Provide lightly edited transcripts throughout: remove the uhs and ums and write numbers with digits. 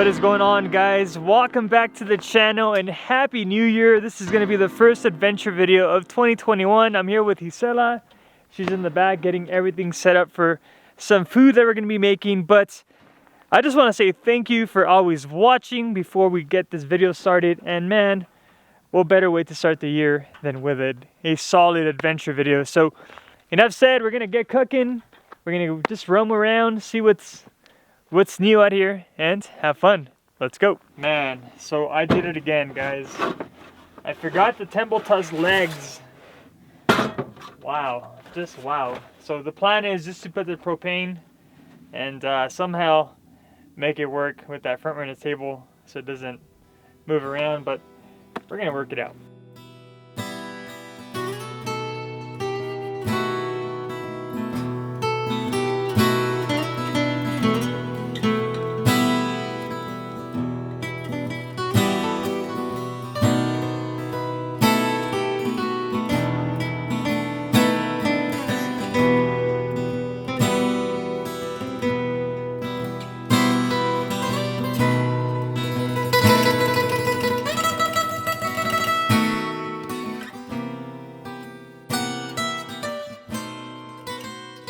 What is going on, guys? Welcome back to the channel and Happy New Year. This is going to be the first adventure video of 2021. I'm here with Gisela. She's in the back getting everything set up for some food that we're going to be making. But I just want to say thank you for always watching before we get this video started. And man, what better way to start the year than with a solid adventure video. So enough said, we're going to get cooking. We're going to just roam around, see what's new out here, and have fun. Let's go. Man, so I did it again, guys. I forgot the temple Tusk legs. Wow, just wow. So the plan is just to put the propane and somehow make it work with that front runner table so it doesn't move around, but we're gonna work it out.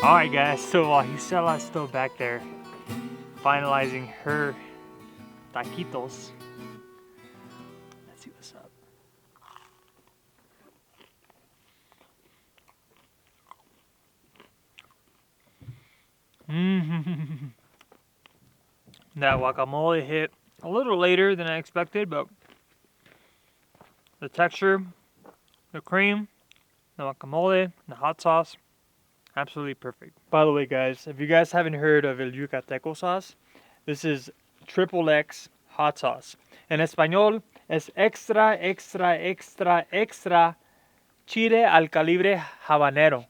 Alright guys, so while Gisela's still back there finalizing her taquitos, let's see what's up. That guacamole hit a little later than I expected, but the texture, the cream, the guacamole, the hot sauce, absolutely perfect. By the way, guys, if you guys haven't heard of el yucateco sauce, this is XXX hot sauce. En español es extra, extra, extra, extra chile al calibre habanero.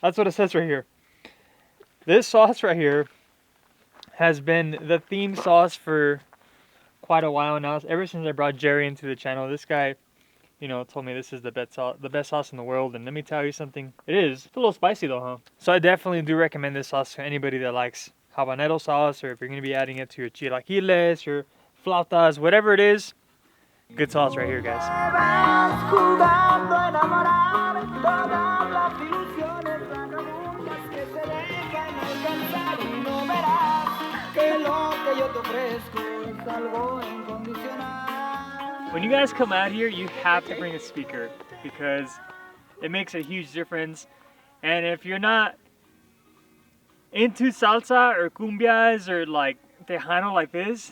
That's what it says right here. This sauce right here has been the theme sauce for quite a while now. Ever since I brought Jerry into the channel, this guy, you know, told me this is the best sauce in the world. And let me tell you something, it is. It's a little spicy though, huh? So I definitely do recommend this sauce to anybody that likes habanero sauce, or if you're going to be adding it to your chilaquiles, your flautas, whatever it is. Good sauce right here, guys. When you guys come out here, you have to bring a speaker because it makes a huge difference. And if you're not into salsa or cumbias or like tejano like this,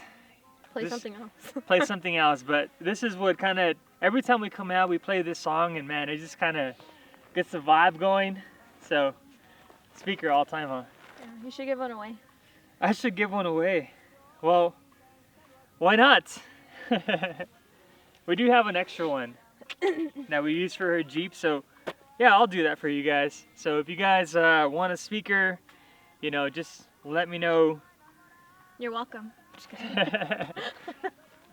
play something else. Play something else. But this is what kind of, every time we come out, we play this song, and man, it just kind of gets the vibe going. So, speaker all time, huh? Yeah, you should give one away. I should give one away. Well, why not? We do have an extra one that we use for her Jeep, so yeah, I'll do that for you guys. So if you guys want a speaker, you know, just let me know. You're welcome. Just kidding.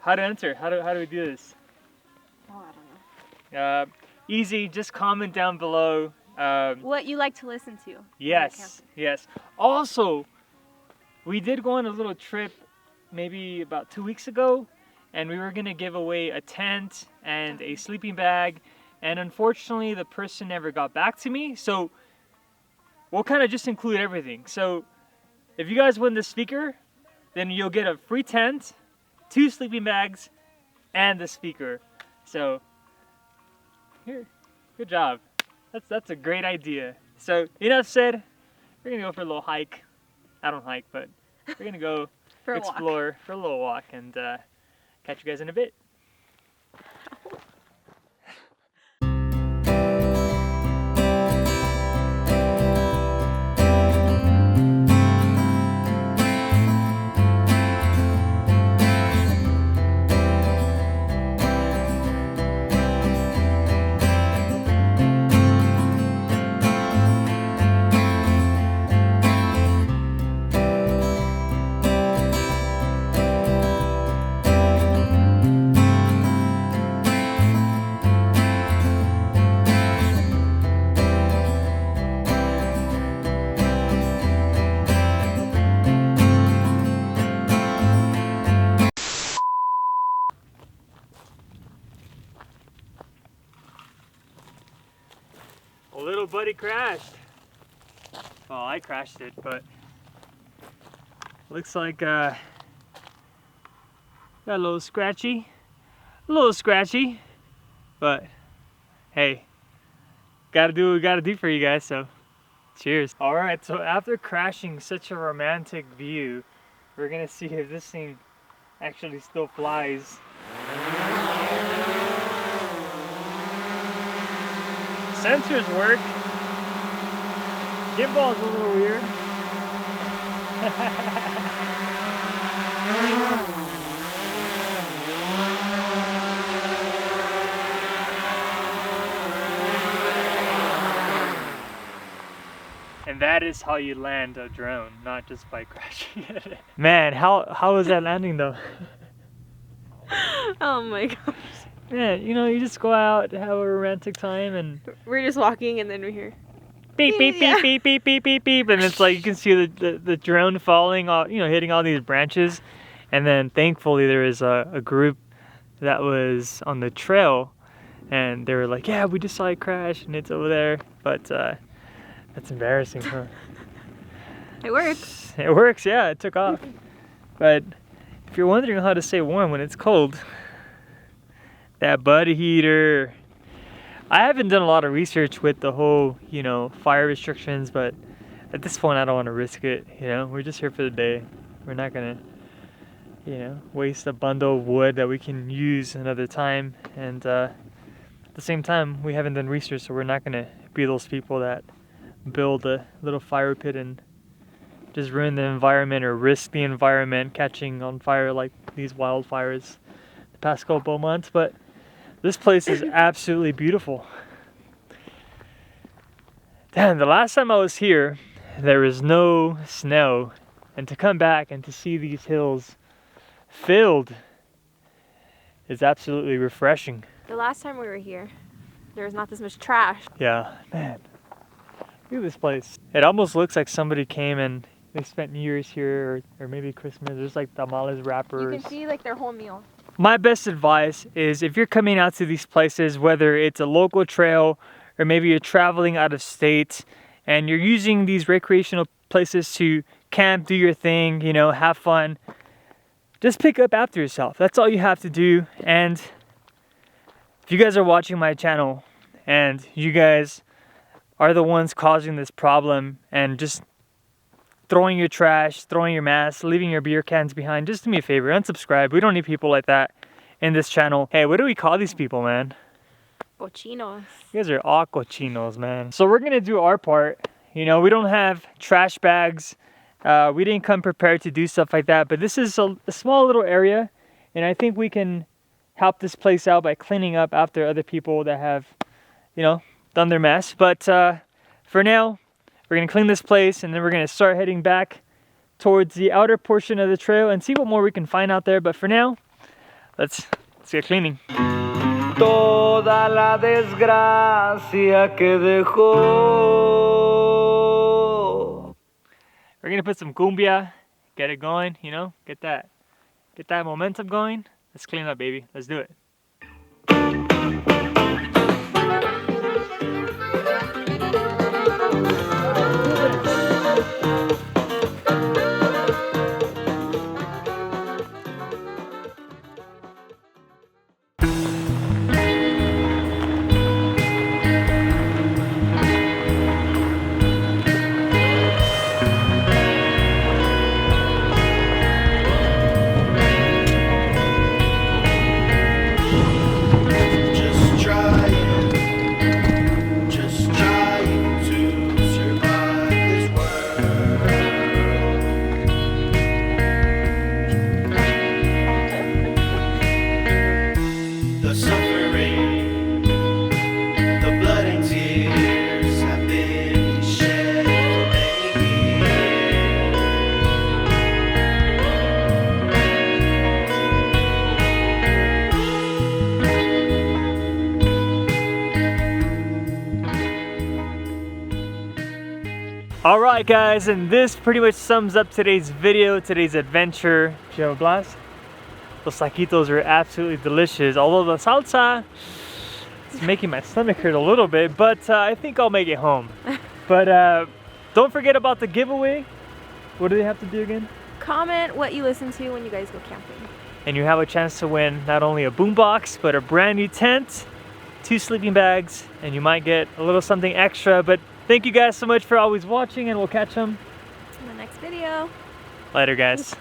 How to enter? How do we do this? Oh, I don't know. Easy. Just comment down below. What you like to listen to. Yes, yes. Also, we did go on a little trip maybe about 2 weeks ago, and we were gonna give away a tent and a sleeping bag, and unfortunately the person never got back to me, so we'll kind of just include everything. So if you guys win the speaker, then you'll get a free tent, 2 sleeping bags, and the speaker. So here, good job. That's a great idea. So enough said, we're gonna go for a little hike. I don't hike, but we're gonna go for explore for a little walk, and catch you guys in a bit. A little buddy crashed. Well, I crashed it, but looks like got a little scratchy. But hey, gotta do what we gotta do for you guys, so cheers. All right, so after crashing such a romantic view, we're gonna see if this thing actually still flies. Sensors work. Gimbal's a little weird. And that is how you land a drone, not just by crashing it. Man, how was that landing though? Oh my gosh. Yeah, you know, you just go out, have a romantic time, and we're just walking and then we hear beep beep beep beep beep beep beep beep, and it's like you can see the drone falling, you know, hitting all these branches, and then thankfully there was a group that was on the trail, and they were like, yeah, we just saw it crash, and it's over there, but that's embarrassing, huh? It works. It works, yeah, it took off. But if you're wondering how to stay warm when it's cold, that buddy heater. I haven't done a lot of research with the whole, you know, fire restrictions, but at this point I don't want to risk it, you know? We're just here for the day. We're not gonna, you know, waste a bundle of wood that we can use another time, and at the same time we haven't done research, so we're not gonna be those people that build a little fire pit and just ruin the environment or risk the environment catching on fire like these wildfires the past couple of months. But this place is absolutely beautiful. Damn, the last time I was here there was no snow, and to come back and to see these hills filled is absolutely refreshing. The last time we were here there was not this much trash. Yeah, man. Look at this place. It almost looks like somebody came and they spent New Year's here, or maybe Christmas. There's like tamales wrappers. You can see like their whole meal. My best advice is if you're coming out to these places, whether it's a local trail or maybe you're traveling out of state and you're using these recreational places to camp, do your thing, you know, have fun, just pick up after yourself. That's all you have to do. And if you guys are watching my channel and you guys are the ones causing this problem and just throwing your trash, throwing your masks, leaving your beer cans behind, just do me a favor, unsubscribe. We don't need people like that in this channel. Hey, what do we call these people, man? Cochinos. You guys are all cochinos, man. So we're gonna do our part. You know, we don't have trash bags. We didn't come prepared to do stuff like that, but this is a small little area, and I think we can help this place out by cleaning up after other people that have, you know, done their mess. But for now, we're gonna clean this place, and then we're gonna start heading back towards the outer portion of the trail and see what more we can find out there. But for now, let's get cleaning. Toda la desgracia que dejó. We're gonna put some cumbia, get it going, you know, get that momentum going. Let's clean up, baby. Let's do it. Alright guys, and this pretty much sums up today's video, today's adventure. Did you have a blast? Those taquitos are absolutely delicious. Although the salsa, It's making my stomach hurt a little bit, but I think I'll make it home. But don't forget about the giveaway. What do they have to do again? Comment what you listen to when you guys go camping. And you have a chance to win not only a boombox, but a brand new tent, 2 sleeping bags, and you might get a little something extra. But thank you guys so much for always watching, and we'll catch them In the next video. later, guys.